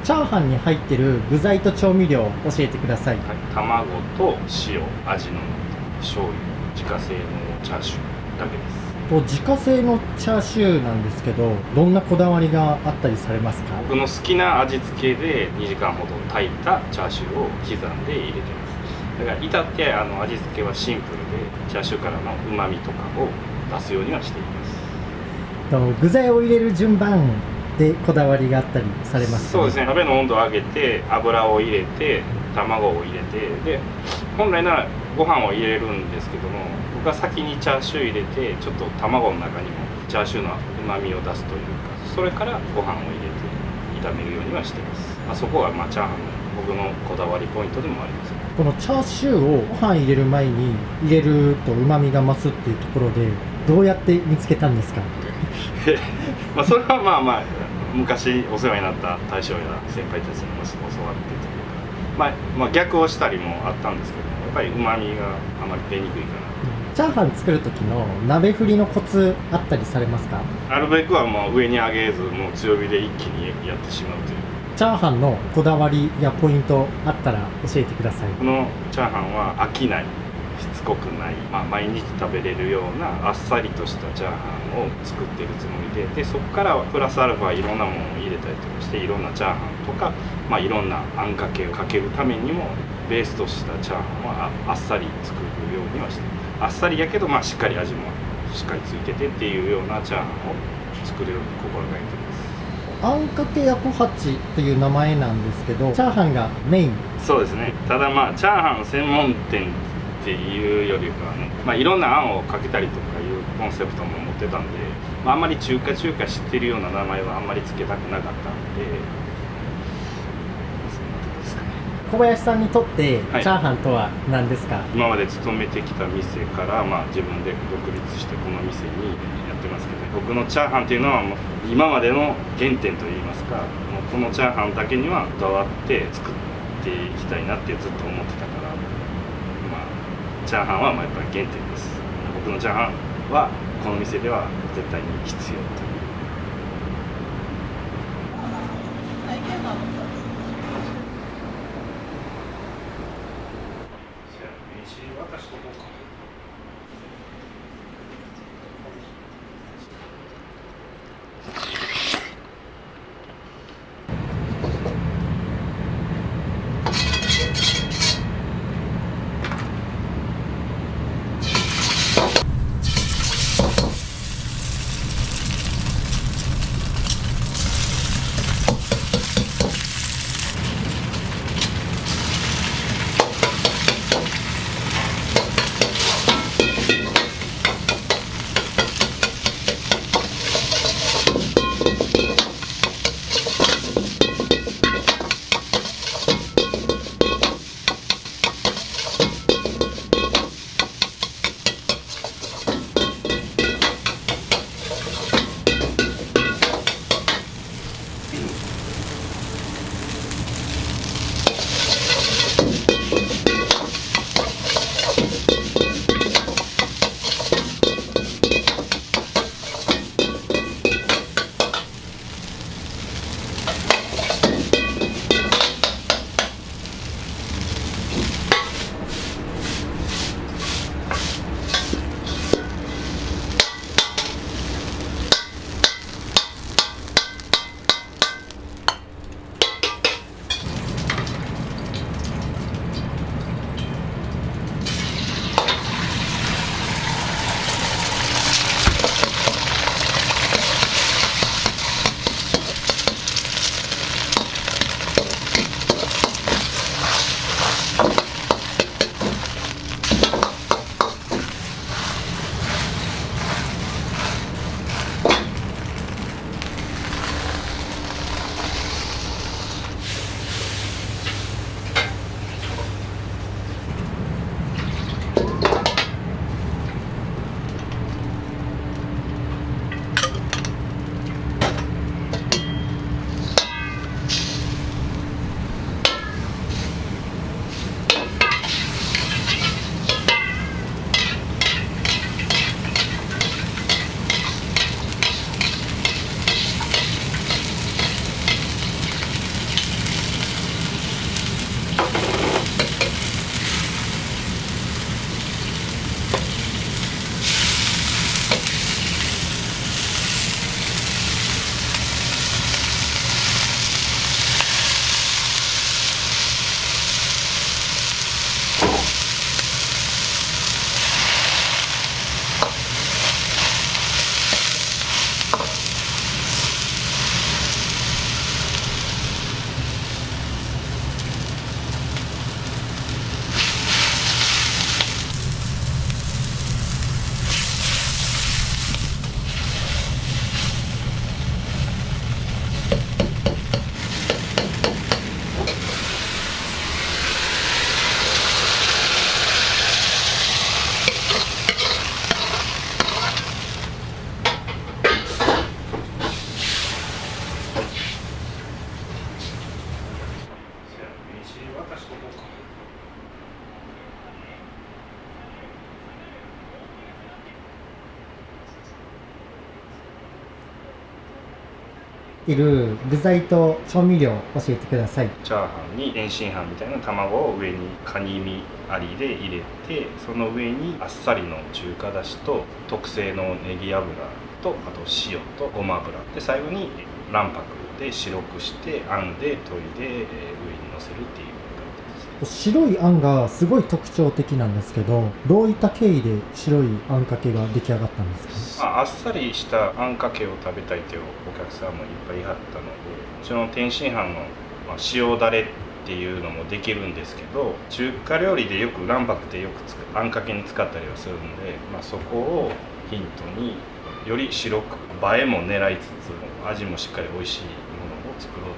チャーハンに入ってる具材と調味料を教えてください。はい、卵と塩、味の素、醤油、自家製のチャーシューだけです。自家製のチャーシューなんですけど、どんなこだわりがあったりされますか？僕の好きな味付けで2時間ほど炊いたチャーシューを刻んで入れてます。だから至って味付けはシンプルで、チャーシューからのうまみとかを出すようにはしています。具材を入れる順番でこだわりがあったりされますか？そうですね、鍋の温度を上げて油を入れて卵を入れて、で本来ならご飯を入れるんですけども、僕は先にチャーシュー入れて、ちょっと卵の中にもチャーシューのうまみを出すというか、それからご飯を入れて炒めるようにはしてます。そこがチャーハンの僕のこだわりポイントでもあります。このチャーシューをご飯入れる前に入れるとうまみが増すっていうところで、どうやって見つけたんですか？それは昔お世話になった大将や先輩たちに教わってというか、逆をしたりもあったんですけど、やっぱりうまみがあまり出にくいかな。チャーハン作る時の鍋振りのコツあったりされますか？なるべくは上に上げず、もう強火で一気にやってしまうという。チャーハンのこだわりやポイントあったら教えてください。このチャーハンは飽きない、しつこくない、毎日食べれるようなあっさりとしたチャーハンを作っているつもりで、そこからプラスアルファいろんなものを入れたりとかして、いろんなチャーハンとか、いろんなあんかけをかけるためにもベースとしたチャーハンはあっさり作るようにはしてます。あっさりやけどしっかり味もしっかりついててっていうようなチャーハンを作るように心がけてます。あんかけやこはちという名前なんですけど、チャーハンがメイン。そうですね。ただチャーハン専門店っていうよりかはね、いろんなあんをかけたりとかいうコンセプトも持ってたんで、あんまり中華知ってるような名前はあんまり付けたくなかったんで、そんなとこですかね。小林さんにとってはい、チャーハンとは何ですか？今まで勤めてきた店から、自分で独立してこの店にやってますけど、僕のチャーハンっていうのは今までの原点といいますか、このチャーハンだけにはこだわって作っていきたいなってずっと思ってたから、チャーハンはやっぱり原点です。僕のチャーハンはこの店では絶対に必要という。渡しとこうか。いる具材と調味料教えてください。チャーハンに天津飯みたいな卵を上にカニ身ありで入れて、その上にあっさりの中華だしと特製のネギ油と、あと塩とごま油で、最後に卵白で白くしてあんで研いで、上にのせるっていう感じです。白いあんがすごい特徴的なんですけど、どういった経緯で白いあんかけが出来上がったんですか？あっさりしたあんかけを食べたいというお客さんもいっぱいいはったので、もちろん天津飯の塩だれっていうのもできるんですけど、中華料理でよく卵白ってよくあんかけに使ったりはするので、そこをヒントにより白く映えも狙いつつ味もしっかり美味しいものを作ろう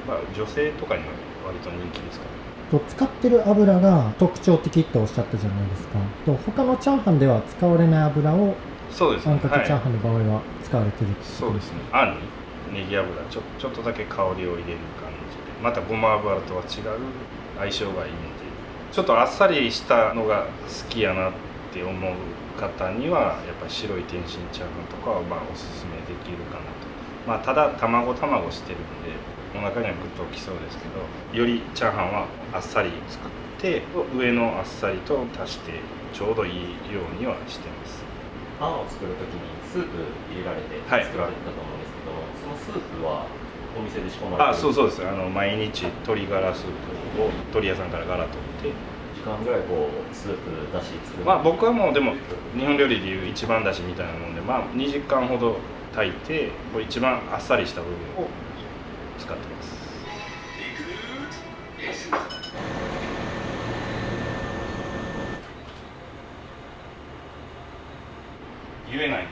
と思って、女性とかには割と人気ですかね。使ってる油が特徴的とおっしゃったじゃないですか。他のチャーハンでは使われない油をそうですね、あんかけチャーハンの場合は使われてるってことそうですね。あんにネギ油ちょっとだけ香りを入れる感じで、またごま油とは違う相性がいいので、ちょっとあっさりしたのが好きやなって思う方にはやっぱり白い天津チャーハンとかはおすすめできるかなと。ただ卵してるんでお腹にはグッときそうですけど、よりチャーハンはあっさり作って上のあっさりと足してちょうどいいようにはしてます。あんを作るときにスープ入れられて作られてたと思うんですけど、そのスープはお店で仕込まれてる？そうです。毎日鶏ガラスープを鶏屋さんからガラ取って、時間ぐらいスープだし作る？僕はもうでも日本料理でいう一番だしみたいなもんで、2時間ほど炊いて一番あっさりした部分を使ってます。言えないんで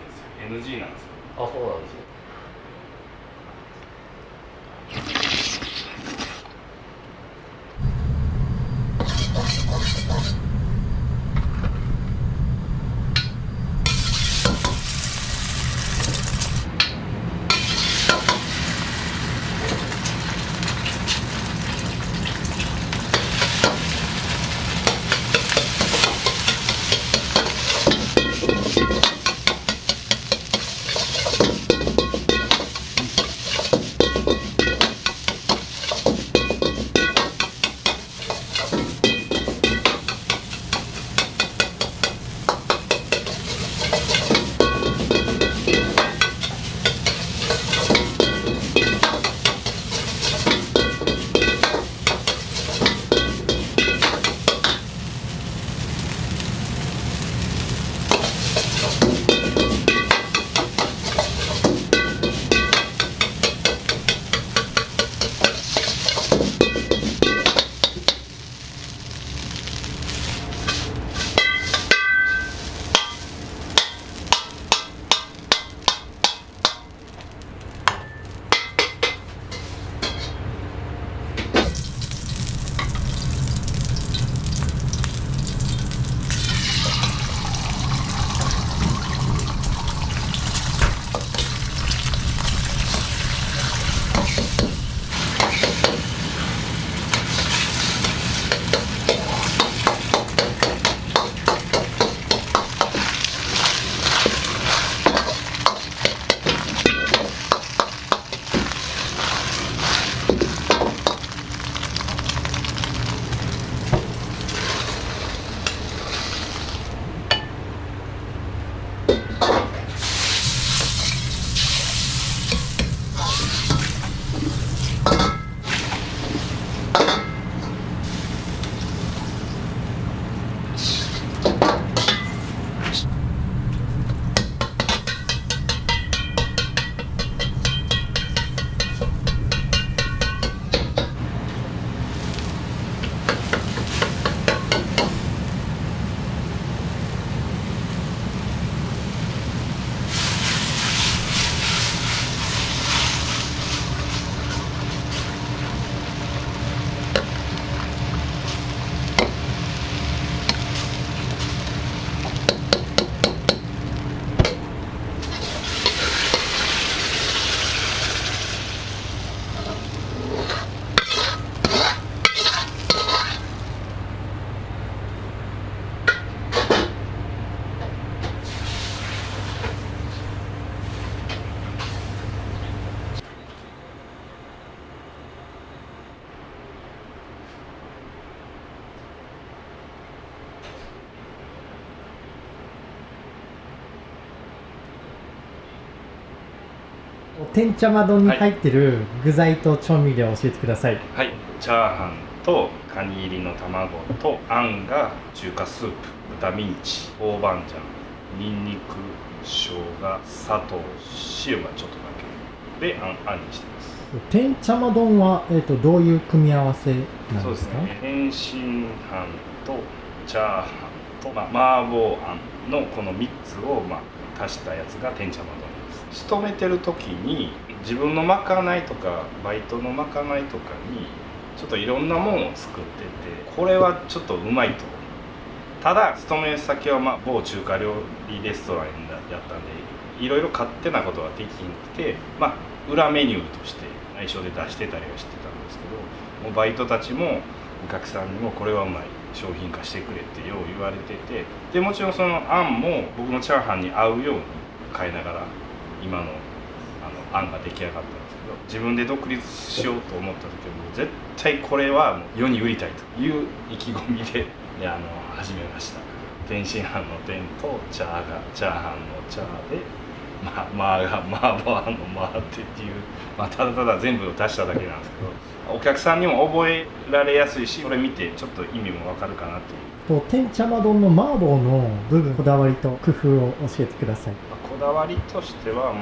すよ。NG なんですよ。あ、そうなんですよ。天茶ま丼に入ってる具材と調味料を教えてください。はい、チャーハンとカニ入りの卵とあんが中華スープ、豚ミンチ、豆板醤、ニンニク、生姜、砂糖、塩がちょっとだけであんにしてます。天茶ま丼は、どういう組み合わせなんそうでか？ですすね、天津飯とチャーハンと、麻婆あんのこの3つを、足したやつが天茶ま丼です。勤めてる時に自分のまかないとかバイトのまかないとかにちょっといろんなものを作ってて、これはちょっとうまいと。ただ勤め先は某中華料理レストランやったんでいろいろ勝手なことはできなくて、裏メニューとして内緒で出してたりはしてたんですけど、もうバイトたちもお客さんにもこれはうまい、商品化してくれってよう言われてて、でもちろんそのあんも僕のチャーハンに合うように変えながら今のあんが出来上がったんですけど、自分で独立しようと思った時はもう絶対これはもう世に売りたいという意気込みで始めました。天津飯の天とチャーハンのチャーでが麻婆あんのっていう、ただただ全部を足しただけなんですけど、お客さんにも覚えられやすいし、それ見てちょっと意味もわかるかなっていう。天茶ま丼の麻婆の部分、こだわりと工夫を教えてください。こだわりとしては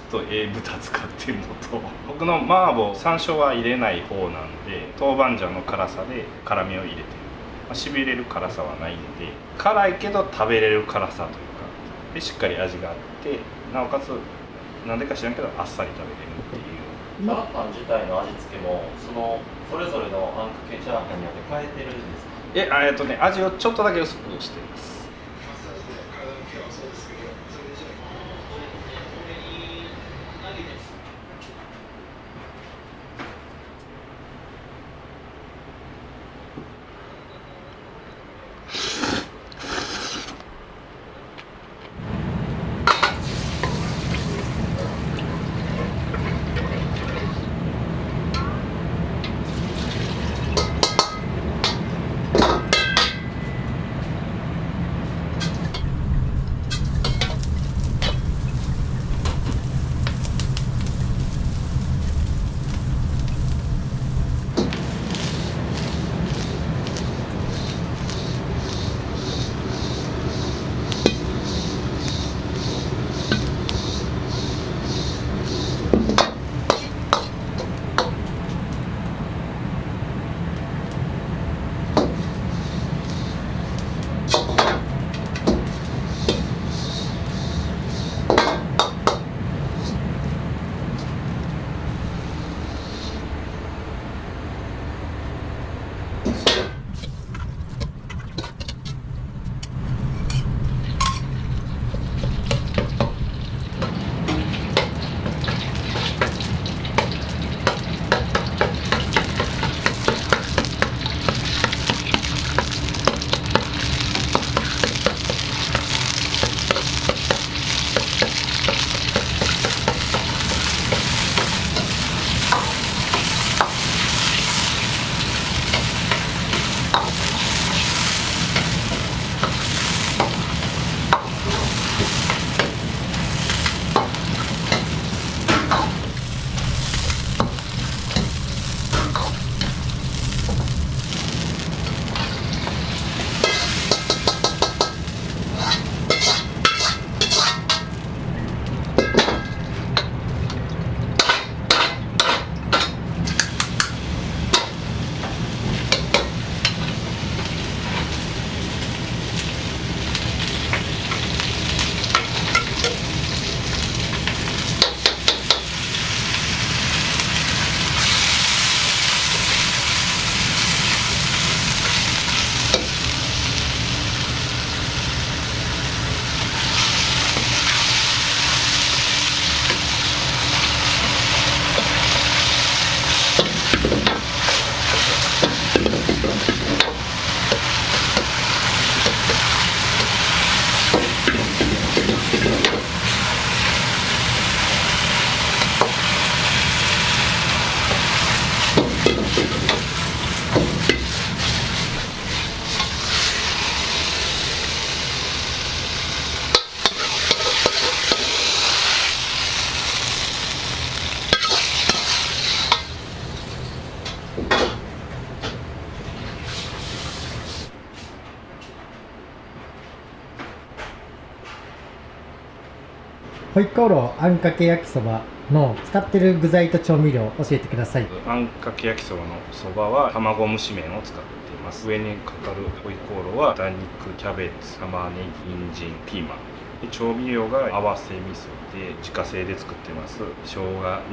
豚使ってるのと、僕の麻婆山椒は入れない方なんで、豆板醤の辛さで辛みを入れてる、しびれる辛さはないんで、辛いけど食べれる辛さというかでしっかり味があって、なおかつなんでか知らんけどあっさり食べれるっていう。チャーハン自体の味付けもそれぞれのあんかけチャーハンによって変えてるんですか？味をちょっとだけ薄くしています。ホイコーローあんかけ焼きそばの使ってる具材と調味料教えてください。あんかけ焼きそばのそばは卵蒸し麺を使っています。上にかかるホイコーローは豚肉、キャベツ、玉ねぎ、人参、ピーマンで、調味料が合わせ味噌で自家製で作ってます。生姜、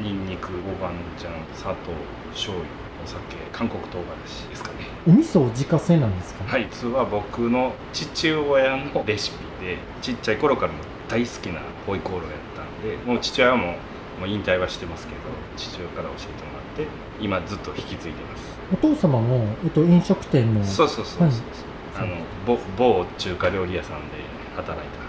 にんにく、豆板醤、砂糖、醤油、お酒、韓国唐辛子ですかね。お味噌自家製なんですか？はい、実は僕の父親のレシピで、ちっちゃい頃から大好きなホイコーローやったんで、もう父親も引退はしてますけど、父親から教えてもらって今ずっと引き継いでます。お父様も、飲食店の。そうそうそうそう、はい、某中華料理屋さんで働いた。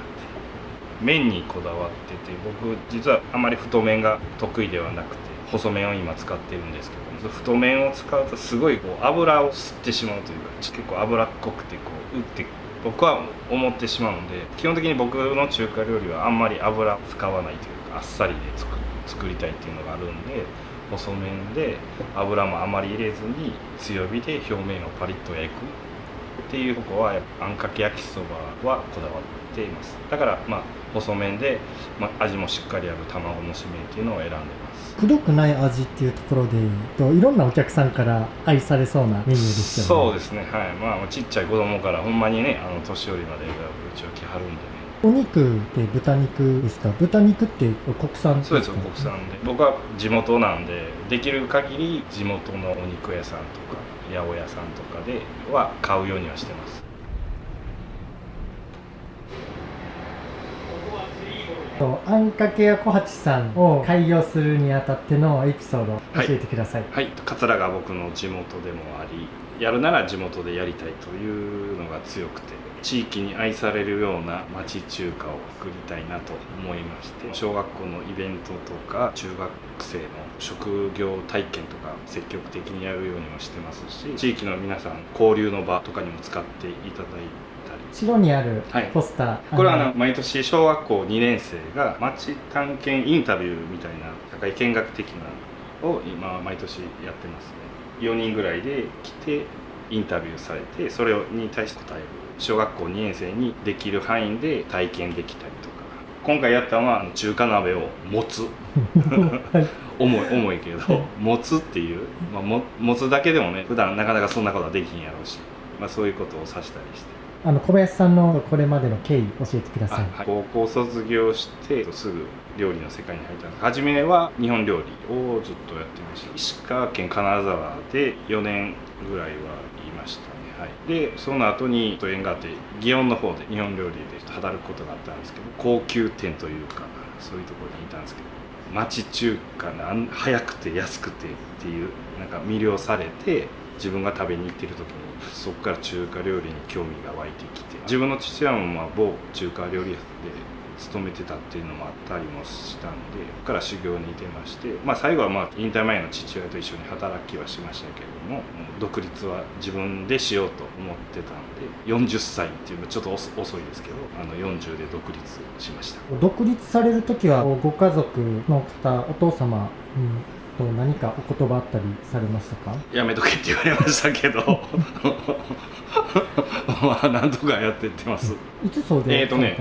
麺にこだわってて、僕実はあまり太麺が得意ではなくて細麺を今使ってるんですけど、太麺を使うとすごい油を吸ってしまうというか、結構脂っこくてうって僕は思ってしまうので、基本的に僕の中華料理はあんまり油を使わないというか、あっさりで作りたいっていうのがあるんで、細麺で油もあまり入れずに強火で表面をパリッと焼くっていうとこはあんかけ焼きそばはこだわっています。だから細麺で、味もしっかりある卵蒸し麺っていうのを選んでます。くどくない味っていうところでいろんなお客さんから愛されそうなメニューですよね。そうですね、はい。ちっちゃい子供からほんまにね、年寄りまでうちは来はるんでね。お肉って豚肉ですか？豚肉って国産ですか？そうですよ、国産で。僕は地元なんで、できる限り地元のお肉屋さんとか八百屋さんとかでは買うようにはしてます。あんかけや小八さんを開業するにあたってのエピソードを教えてください。はい、桂が僕の地元でもあり、やるなら地元でやりたいというのが強くて、地域に愛されるような町中華を作りたいなと思いまして、小学校のイベントとか中学生の職業体験とか積極的にやるようにもしてますし、地域の皆さん交流の場とかにも使っていただいて、後ろにあるポスター、これは毎年小学校2年生が町探検インタビューみたいな社会見学的なのを今毎年やってますね。4人ぐらいで来てインタビューされて、それに対して答える。小学校2年生にできる範囲で体験できたりとか、今回やったのは中華鍋を持つ重いけど持つっていう、持つだけでもね、普段なかなかそんなことはできんやろうし、そういうことをさしたりして。小林さんのこれまでの経緯教えてください。はい、高校卒業してすぐ料理の世界に入ったんです。初めは日本料理をずっとやってました。石川県金沢で4年ぐらいはいましたね。はい、でその後に縁があって祇園の方で日本料理で働くことがあったんですけど、高級店というかそういうところにいたんですけど、町中華が早くて安くてっていう魅了されて、自分が食べに行ってる時にそこから中華料理に興味が湧いてきて、自分の父親も某中華料理屋で勤めてたっていうのもあったりもしたんで、そこから修行に出まして、最後は引退前の父親と一緒に働きはしましたけれども、独立は自分でしようと思ってたんで、40歳っていうのはちょっと遅いですけど、40で独立しました。独立される時はご家族の方、お父様と何かお言葉あったりされましたか？やめとけって言われましたけどなんとかやってってます。いつそうでされたんで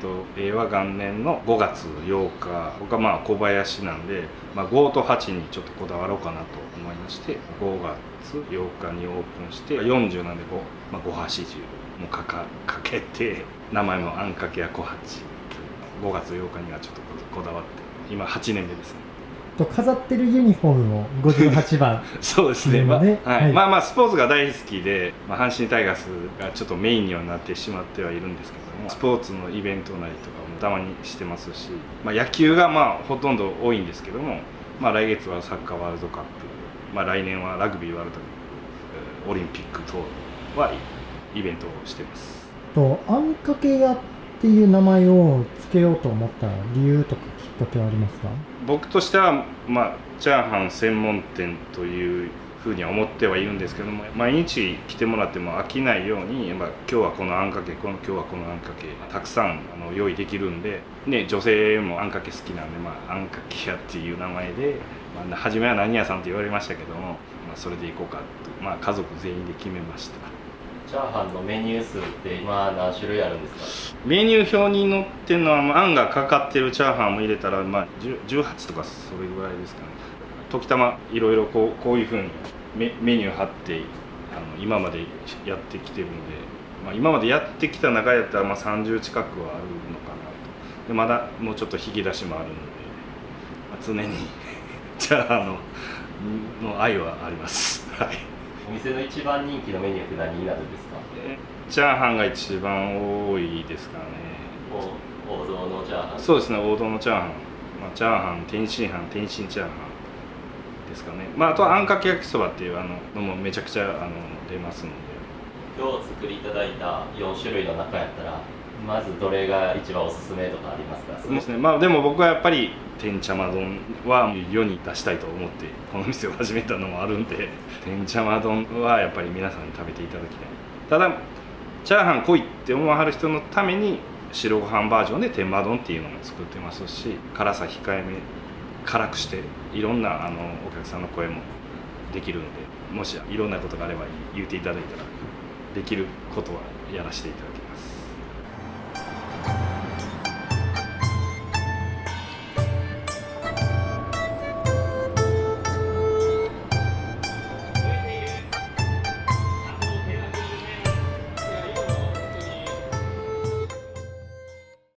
すか？令和元年の5月8日、僕は小林なんで、5と8にちょっとこだわろうかなと思いまして、5月8日にオープンして、40なんで5八十もかけて、名前もあんかけや小八、5月8日にはちょっとこだわって、今8年目ですね。飾ってるユニフォームも58番そうですね、はい、スポーツが大好きで、阪神タイガースがちょっとメインにはなってしまってはいるんですけども、スポーツのイベントなりとかもたまにしてますし、野球がほとんど多いんですけども、来月はサッカーワールドカップ、来年はラグビーワールドカップ、オリンピック等はイベントをしてます。あんかけ屋っていう名前を付けようと思った理由とかきっかけはありますか？僕としては、チャーハン専門店というふうには思ってはいるんですけども、毎日来てもらっても飽きないように、今日はこのあんかけ、今日はこのあんかけたくさん用意できるんで、女性もあんかけ好きなんで、あんかけ屋っていう名前で、初めは何屋さんって言われましたけども、それでいこうかと、家族全員で決めました。チャーハンのメニュー数って今何種類あるんですか？メニュー表に載ってるのは、あんがかかってるチャーハンも入れたら、18とかそれぐらいですかね。時たまいろいろこういうふうにメニュー貼って今までやってきてるので、今までやってきた中やったら30近くはあるのかなと。でまだもうちょっと引き出しもあるので、常にチャーハンの愛はあります。はい。お店の一番人気のメニューって何になるんですか？チャーハンが一番多いですかね。王道のチャーハン。そうですね、王道のチャーハン、チャーハン、天津飯、天津チャーハンですかね。あとはあんかけ焼きそばっていうのもめちゃくちゃ出ますので。今日お作りいただいた4種類の中やったら、まずどれが一番おすすめとかありますか？そうですね。でも僕はやっぱり天茶ま丼は世に出したいと思ってこの店を始めたのもあるんで、天茶ま丼はやっぱり皆さんに食べていただきたい。ただチャーハン濃いって思わはる人のために白ご飯バージョンで天ま丼っていうのも作ってますし、辛さ控えめ辛くしていろんなお客さんの声もできるので、もしいろんなことがあれば言っていただいたらできることはやらせていただきます。